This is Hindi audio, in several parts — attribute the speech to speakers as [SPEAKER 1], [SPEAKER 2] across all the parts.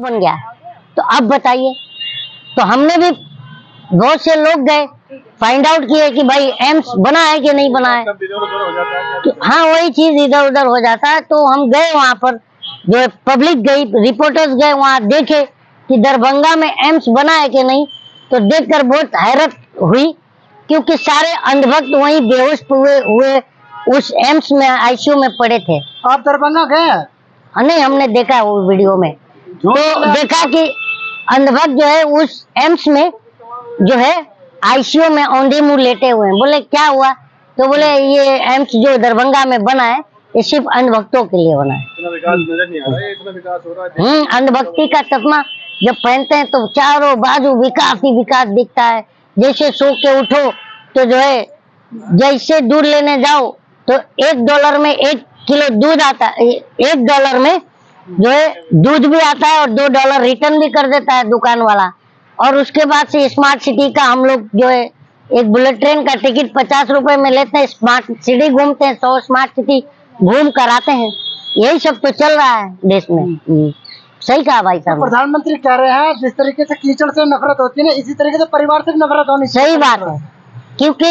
[SPEAKER 1] बन गया। तो अब बताइए, तो हमने भी बहुत से लोग गए, फाइंड आउट किए कि भाई एम्स बना है कि नहीं बना है। तो हाँ, वही चीज इधर उधर हो जाता है। तो हम गए वहां पर, जो है पब्लिक गई, रिपोर्टर्स गए वहां, देखे कि दरभंगा में एम्स बना है कि नहीं। तो देखकर बहुत हैरत हुई, क्योंकि सारे अंधभक्त वहीं बेहोश हुए उस एम्स में आईसीयू में पड़े थे।
[SPEAKER 2] आप दरभंगा गए?
[SPEAKER 1] नहीं, हमने देखा वो वीडियो में। तो देखा कि अंधभक्त जो है उस एम्स में जो है आईसीयू में औंधे मुंह लेटे हुए हैं। बोले क्या हुआ? तो बोले ये एम्स जो दरभंगा में बना है ये सिर्फ अंधभक्तों के लिए बना है।
[SPEAKER 2] इतना विकास नजर नहीं आ रहा है, इतना विकास हो रहा है।
[SPEAKER 1] अंधभक्ति का चश्मा जब पहनते हैं तो चारों बाजू विकास ही विकास दिखता है। जैसे सो के उठो तो जो है, जैसे दूध लेने जाओ तो $1 में 1 किलो दूध आता है, $1 में जो है दूध भी आता है और $2 रिटर्न भी कर देता है दुकान वाला। और उसके बाद से स्मार्ट सिटी का हम लोग जो है एक बुलेट ट्रेन का टिकट 50 रुपए में लेते हैं, स्मार्ट सिटी घूमते हैं, 100 स्मार्ट सिटी घूम कर आते हैं। यही सब तो चल रहा है देश में। सही कहा भाई साहब।
[SPEAKER 2] तो प्रधानमंत्री कह रहे हैं जिस तरीके से कीचड़ से नफरत होती है ना, इसी तरीके से परिवार से नफरत होनी चाहिए।
[SPEAKER 1] सही बात है, क्योंकि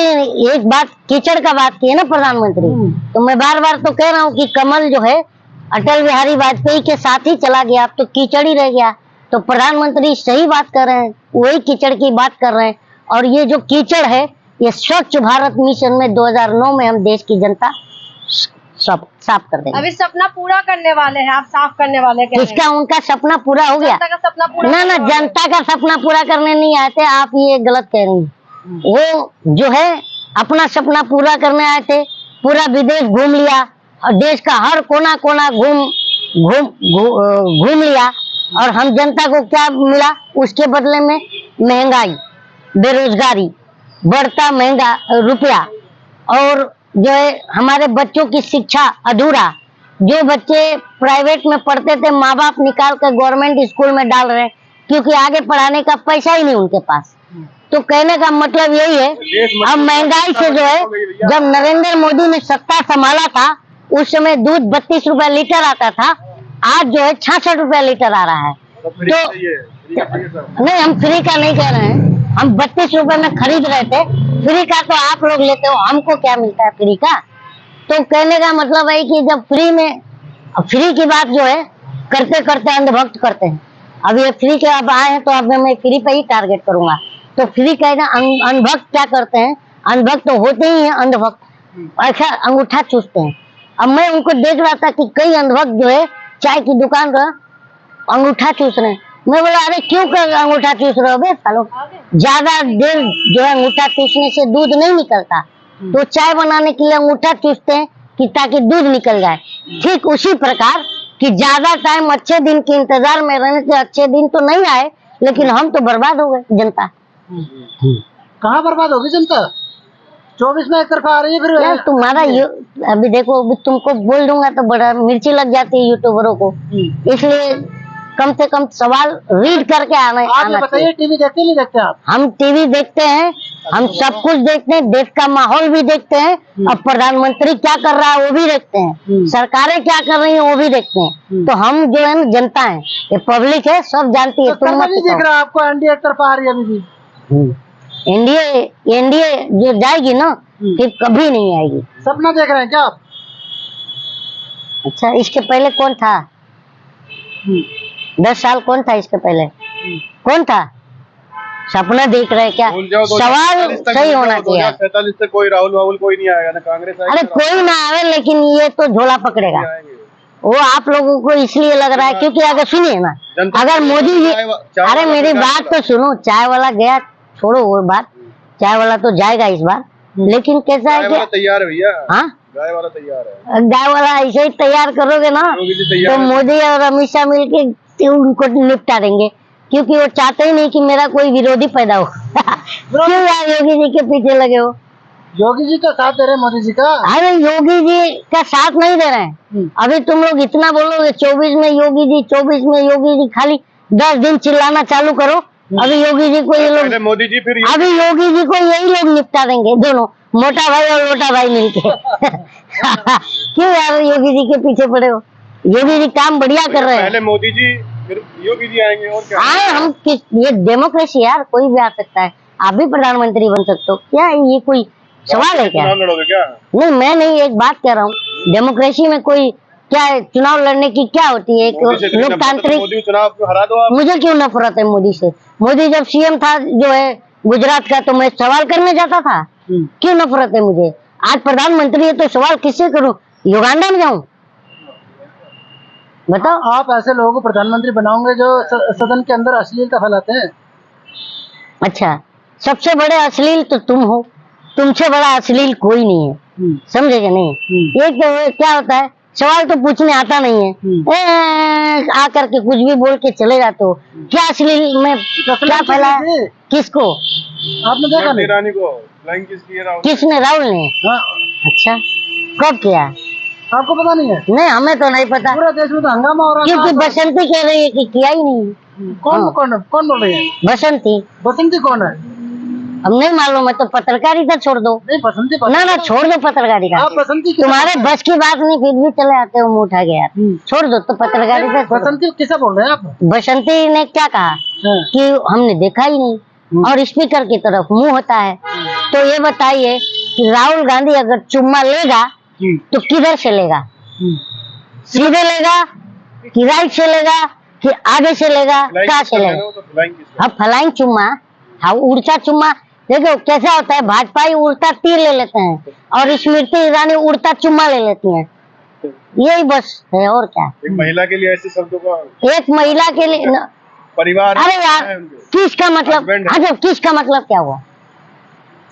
[SPEAKER 1] एक बात कीचड़ का बात की है ना प्रधानमंत्री, तो मैं बार बार तो कह रहा हूँ कि कमल जो है अटल बिहारी वाजपेयी के साथ ही चला गया, अब तो कीचड़ ही रह गया। तो प्रधानमंत्री सही बात कर रहे हैं, वही कीचड़ की बात कर रहे हैं। और ये जो कीचड़ है, ये स्वच्छ भारत मिशन में 2009 में हम देश की जनता सब साफ कर देंगे।
[SPEAKER 3] अभी सपना पूरा करने वाले हैं, आप साफ करने वाले हैं।
[SPEAKER 1] इसका उनका सपना पूरा हो गया।
[SPEAKER 3] जनता का सपना पूरा
[SPEAKER 1] ना जनता का सपना पूरा करने नहीं आए थे, आप ये गलत कह रही हैं। वो जो है अपना सपना पूरा करने आए थे, पूरा विदेश घूम लिया और देश का हर कोना कोना घूम लिया। और हम जनता को क्या मिला उसके बदले में? महंगाई, बेरोजगारी, बढ़ता महंगा रुपया, और जो है हमारे बच्चों की शिक्षा अधूरा। जो बच्चे प्राइवेट में पढ़ते थे, माँ बाप निकाल कर गवर्नमेंट स्कूल में डाल रहे हैं, क्योंकि आगे पढ़ाने का पैसा ही नहीं उनके पास। तो कहने का मतलब यही है, अब महंगाई से जो है, जब नरेंद्र मोदी ने सत्ता संभाला था उस समय दूध 32 रुपए लीटर आता था, आज जो है 66 रुपए लीटर आ रहा है। तो नहीं, हम फ्री का नहीं कह रहे हैं, हम 32 रुपए में खरीद रहे थे। फ्री का तो आप लोग लेते हो, हमको क्या मिलता है फ्री का? तो कहने का मतलब है कि जब फ्री की बात जो है करते करते अंधभक्त करते हैं। अब ये फ्री के अब आए हैं तो अब मैं फ्री पे ही टारगेट करूंगा। तो फ्री कहना, अंधभक्त क्या करते हैं? अंधभक्त तो होते ही हैं अंधभक्त, ऐसा अंगूठा चूसते हैं। अब मैं उनको देख रहा था कि कई अंधभक्त जो है चाय की दुकान पर अंगूठा चूस रहे हैं। मैं बोला अरे क्यों कर अंगूठा चूस रहे हो बे सालो? ज्यादा देर जो है अंगूठा चूसने से दूध नहीं निकलता, तो चाय बनाने के लिए अंगूठा चूसते हैं कि ताकि दूध निकल जाए। ठीक उसी प्रकार कि ज्यादा टाइम अच्छे दिन के इंतजार में रहने से अच्छे दिन तो नहीं आए, लेकिन हम तो बर्बाद हो गए जनता।
[SPEAKER 2] कहाँ बर्बाद होगी जनता? 24 में एक तरफा आ रही है फिर
[SPEAKER 1] यार तुम्हारा अभी देखो, अभी तुमको बोल दूंगा तो बड़ा मिर्ची लग जाती है यूट्यूबरों को, इसलिए कम से कम सवाल रीड करके आना
[SPEAKER 2] बताइए। टीवी देखते नहीं देखते आप?
[SPEAKER 1] हम टीवी देखते हैं, हम सब कुछ देखते हैं, देश का माहौल भी देखते हैं, और प्रधानमंत्री क्या कर रहा है वो भी देखते हैं, सरकारें क्या कर रही है वो भी देखते हैं। तो हम जो है ना जनता है, ये पब्लिक है, सब जानती है।
[SPEAKER 2] तुम नहीं दिख रहा आपको? एनडीए एक तरफा आ रही है अभी भी।
[SPEAKER 1] एनडीए जो जाएगी ना फिर कभी नहीं आएगी।
[SPEAKER 2] सपना देख रहे हैं क्या आप?
[SPEAKER 1] अच्छा, इसके पहले कौन था? 10 साल कौन था इसके पहले? कौन था? सपना देख रहे क्या? सवाल सही होना चाहिए।
[SPEAKER 2] 47 से कोई राहुल कोई नहीं आएगा ना, कांग्रेस आएगी?
[SPEAKER 1] अरे कोई ना आवे, लेकिन ये तो झोला पकड़ेगा। वो आप लोगों को इसलिए लग रहा है क्योंकि अगर सुनिए ना, अगर मोदी जी, अरे मेरी बात तो सुनो, चाय वाला गया, छोड़ो वो बात, चाय वाला तो जाएगा इस बार, लेकिन कैसा है कि
[SPEAKER 2] तैयार है भैया।
[SPEAKER 1] हाँ,
[SPEAKER 2] गाय वाला तैयार है।
[SPEAKER 1] गाय वाला ऐसे ही तैयार करोगे ना तो मोदी और अमित शाह मिलके उनको निपटा देंगे, क्योंकि वो चाहते ही नहीं कि मेरा कोई विरोधी पैदा हो। क्यों यार योगी जी के पीछे लगे हो?
[SPEAKER 2] योगी जी का साथ दे रहे हैं मोदी जी का?
[SPEAKER 1] अरे योगी जी का साथ नहीं दे रहे हैं। अभी तुम लोग इतना बोलोगे 24 में योगी जी, 24 में योगी जी, खाली 10 दिन चिल्लाना चालू करो, अभी योगी जी को ये लोग,
[SPEAKER 2] मोदी जी फिर
[SPEAKER 1] अभी योगी जी को यही लोग निपटा देंगे, दोनों, मोटा भाई और लोटा भाई मिलके। क्यों यार योगी जी के पीछे पड़े हो? योगी जी काम बढ़िया कर रहे हैं।
[SPEAKER 2] पहले मोदी जी
[SPEAKER 4] फिर योगी जी आएंगे और क्या?
[SPEAKER 1] आए हम किस, ये डेमोक्रेसी यार, कोई भी आ सकता है, आप भी प्रधानमंत्री बन सकते हो, क्या ये कोई सवाल है क्या?
[SPEAKER 4] चुनाव लड़ोगे क्या?
[SPEAKER 1] नहीं मैं नहीं, एक बात कह रहा हूँ, डेमोक्रेसी में कोई क्या है, चुनाव लड़ने की क्या होती है, एक
[SPEAKER 4] मोदी से इतनी नफरत है तो
[SPEAKER 1] लोकतांत्रिक।
[SPEAKER 4] मोदी को चुनाव क्यों हरा दो आप?
[SPEAKER 1] मुझे क्यों नफरत है मोदी से? मोदी जब सीएम था जो है गुजरात का, तो मैं सवाल करने जाता था, क्यों नफरत है मुझे? आज प्रधानमंत्री है तो सवाल किससे करूं? युगांडा में जाऊं? बताओ।
[SPEAKER 2] आप ऐसे लोगों को प्रधानमंत्री बनाओगे जो सदन के अंदर अश्लीलता फैलाते हैं।
[SPEAKER 1] अच्छा, सबसे बड़े अश्लील तो तुम हो, तुमसे बड़ा अश्लील कोई नहीं है, समझे कि नहीं? एक तो क्या होता है, सवाल तो पूछने आता नहीं है, आकर के कुछ भी बोल के चले जाते हो। क्या अश्लील में क्या फैलाया? किसको?
[SPEAKER 2] आपने देखा
[SPEAKER 4] स्मृति
[SPEAKER 2] नहीं?
[SPEAKER 4] ईरानी को फ्लाइंग किस किया राहुल?
[SPEAKER 1] किसने? राहुल ने?
[SPEAKER 2] हाँ,
[SPEAKER 1] अच्छा, कब किया?
[SPEAKER 2] आपको पता नहीं है?
[SPEAKER 1] नहीं हमें तो नहीं पता,
[SPEAKER 2] पूरे देश में तो हंगामा हो रहा
[SPEAKER 1] क्योंकि
[SPEAKER 2] था।
[SPEAKER 1] बसंती कह रही है कि किया ही नहीं।
[SPEAKER 2] कौन कौन बोल रही है?
[SPEAKER 1] बसंती,
[SPEAKER 2] बसंती कौन है?
[SPEAKER 1] अब नहीं मालूम है तो पत्रकारिता छोड़ दो।
[SPEAKER 2] नहीं, बसंती
[SPEAKER 1] ना ना, छोड़ दो पत्रकारिता,
[SPEAKER 2] आप बसंती
[SPEAKER 1] तुम्हारे बस की बात नहीं, फिर भी चले आते हो मुंह उठा के यार, छोड़ दो तो पत्रकारिता छोड़ दो।
[SPEAKER 2] बसंती किसे बोल रहे हैं आप?
[SPEAKER 1] बसंती ने क्या कहा
[SPEAKER 2] हाँ।
[SPEAKER 1] कि हमने देखा ही नहीं, और स्पीकर की तरफ मुंह होता है। तो ये बताइए कि राहुल गांधी अगर चुम्मा लेगा तो किधर से लेगा? सीधे लेगा कि राइट से लेगा कि आगे से लेगा, क्या से लेगा? अब फ्लाइंग चुम्मा, हाँ उड़ता चुम्मा, देखो कैसा होता है, भाजपाई उड़ता तीर ले लेते हैं और स्मृति ईरानी उड़ता चुम्मा ले लेती हैं, यही बस है और क्या।
[SPEAKER 4] एक महिला के लिए ऐसे शब्दों का,
[SPEAKER 1] एक महिला के लिए
[SPEAKER 4] परिवार,
[SPEAKER 1] अरे यार किसका मतलब, अच्छा किसका मतलब क्या हुआ?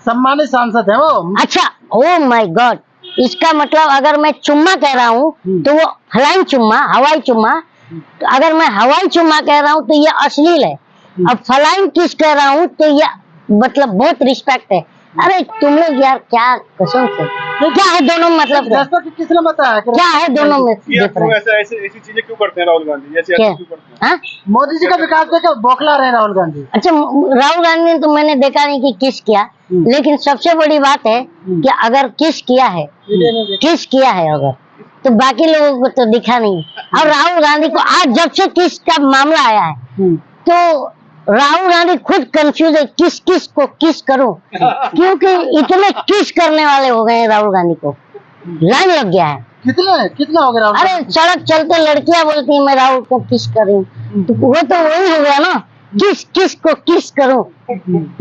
[SPEAKER 2] सम्मानित सांसद है वो।
[SPEAKER 1] अच्छा, ओ माय गॉड, इसका मतलब अगर मैं चुम्मा कह रहा हूँ तो वो फ्लाइंग चुम्मा, हवाई चुम्मा, तो अगर मैं हवाई चुम्मा कह रहा हूँ तो ये अश्लील है, अब फ्लाइंग किस कह रहा हूँ तो ये मतलब बहुत रिस्पेक्ट है। अरे तुम लोग यार क्या कसम से, क्या है दोनों मतलब,
[SPEAKER 2] किसने बताया?
[SPEAKER 1] क्या है दोनों में
[SPEAKER 4] डिफरेंस? ऐसी चीजें क्यों करते हैं राहुल गांधी? ऐसे क्यों करते हैं?
[SPEAKER 1] हाँ?
[SPEAKER 2] मोदी जी का विकास देकर बौखला रहे राहुल गांधी।
[SPEAKER 1] अच्छा, राहुल गांधी ने तो मैंने देखा नहीं कि किस किया, लेकिन सबसे बड़ी बात है कि अगर किस किया है, किस किया है अगर, तो बाकी लोगों को तो दिखा नहीं। और राहुल गांधी को आज जब से किस का मामला आया है तो राहुल गांधी खुद कंफ्यूज है, किस किस को किस करूं, क्योंकि इतने किस करने वाले हो गए हैं राहुल गांधी को, लाइन लग गया है।
[SPEAKER 2] कितना हो गया राहुल?
[SPEAKER 1] अरे सड़क चलते लड़कियां बोलती हैं मैं राहुल को किस करूं, तो वो तो वही हो गया ना, किस किस को किस करूं,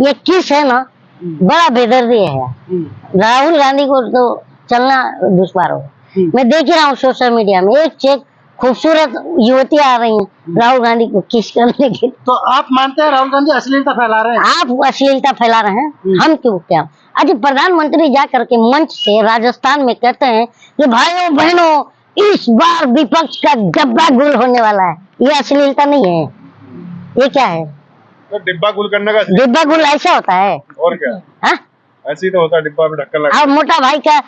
[SPEAKER 1] ये किस है ना, बड़ा बेदर्दी है यार। राहुल गांधी को तो चलना दुश्वार होगा। मैं देख ही रहा हूँ सोशल मीडिया में एक से एक खूबसूरत युवतियां आ रही हैं राहुल गांधी को किस करने के।
[SPEAKER 2] तो आप मानते हैं राहुल गांधी अश्लीलता फैला रहे हैं?
[SPEAKER 1] आप अश्लीलता फैला रहे हैं, हम क्यों क्या? आज प्रधानमंत्री जा करके मंच से राजस्थान में कहते हैं कि भाइयों बहनों इस बार विपक्ष का डब्बा गुल होने वाला है, ये अश्लीलता नहीं है, ये क्या है?
[SPEAKER 4] तो डिब्बा गुल करने का,
[SPEAKER 1] डिब्बा गुल ऐसा होता है
[SPEAKER 4] और क्या?
[SPEAKER 1] हाँ?
[SPEAKER 4] ऐसे ही तो होता है, डिब्बा में ढक्कन लगा।
[SPEAKER 1] और मोटा भाई का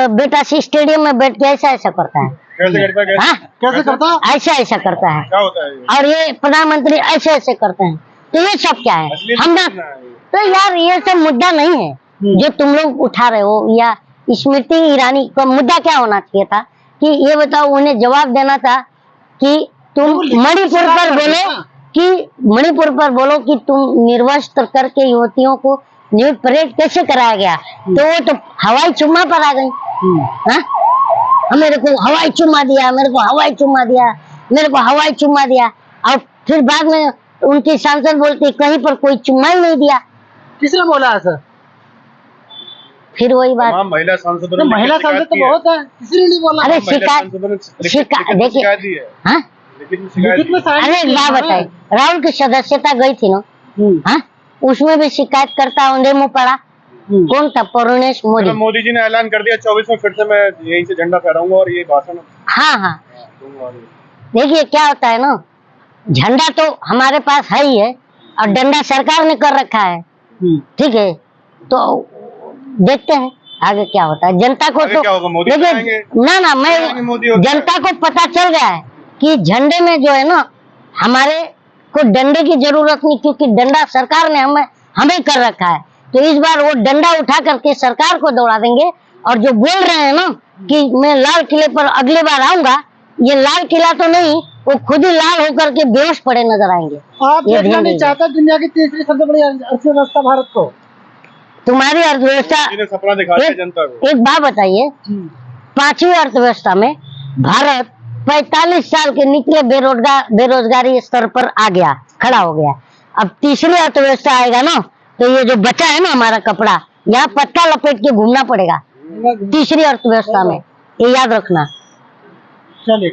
[SPEAKER 1] बेटा स्टेडियम में बैठ के ऐसा ऐसा करता है,
[SPEAKER 4] कैसे करता है?
[SPEAKER 1] हाँ?
[SPEAKER 2] कैसे करता?
[SPEAKER 1] ऐसा ऐसा करता है,
[SPEAKER 4] क्या होता है ये?
[SPEAKER 1] और ये प्रधानमंत्री ऐसे ऐसे करते हैं, तो ये सब क्या है? हम ना, तो यार ये सब मुद्दा नहीं है जो तुम लोग उठा रहे हो, या स्मृति ईरानी का मुद्दा क्या होना चाहिए था कि ये बताओ, उन्हें जवाब देना था कि तुम मणिपुर पर बोलो, कि मणिपुर पर बोलो कि तुम निर्वस्त्र करके युवतियों को न्यूड परेड कैसे कराया गया, तो वो तो हवाई चुम्मा पर आ गई। हाँ? मेरे को हवाई चुम्मा दिया, मेरे को हवाई चुम्मा दिया, मेरे को हवाई चुम्मा दिया, और फिर बाद में उनकी सांसद बोलती कहीं पर कोई चुम्मा ही नहीं दिया।
[SPEAKER 2] किसने बोला ऐसा?
[SPEAKER 1] फिर वही बात,
[SPEAKER 4] महिला सांसदों ने,
[SPEAKER 2] महिला सांसद तो बहुत है, किसी ने नहीं बोला।
[SPEAKER 1] अरे शिकायत देखिए, हाँ? अरे एक बात बताए, राहुल की सदस्यता गई थी ना, हाँ? उसमें भी शिकायत करता औंधे मुंह पड़ा, कौन था? परुणेश मोदी।
[SPEAKER 4] मोदी जी ने ऐलान कर दिया 24 में फिर से मैं यहीं से झंडा फहराऊंगा और ये भाषण।
[SPEAKER 1] हाँ हाँ, देखिए क्या होता है ना, झंडा तो हमारे पास है ही है और डंडा सरकार ने कर रखा है, ठीक है, तो देखते हैं आगे क्या होता है। जनता को तो देखिए, ना मैं जनता को पता चल गया है कि झंडे में जो है ना, हमारे को डंडे की जरूरत नहीं, क्योंकि डंडा सरकार ने हमें कर रखा है। तो इस बार वो डंडा उठा करके सरकार को दौड़ा देंगे, और जो बोल रहे हैं ना कि मैं लाल किले पर अगली बार आऊंगा, ये लाल किला तो नहीं, वो खुद ही लाल होकर के बेहोश पड़े नजर आएंगे।
[SPEAKER 2] आप
[SPEAKER 1] ये
[SPEAKER 2] देखना
[SPEAKER 1] ध्यान
[SPEAKER 2] नहीं
[SPEAKER 1] दीजिए।
[SPEAKER 2] चाहता दुनिया की तीसरी सबसे बड़ी अर्थव्यवस्था भारत को?
[SPEAKER 1] तुम्हारी अर्थव्यवस्था,
[SPEAKER 4] इन्हें सपना दिखा दिया जनता को।
[SPEAKER 1] एक बात बताइए, पांचवी अर्थव्यवस्था में भारत 45 साल के निचले बेरोजगारी स्तर पर आ गया, खड़ा हो गया। अब तीसरी अर्थव्यवस्था आएगा ना, तो ये जो बचा है ना हमारा कपड़ा, यहाँ पत्ता लपेट के घूमना पड़ेगा तीसरी अर्थव्यवस्था में, ये याद रखना।
[SPEAKER 2] चलिए।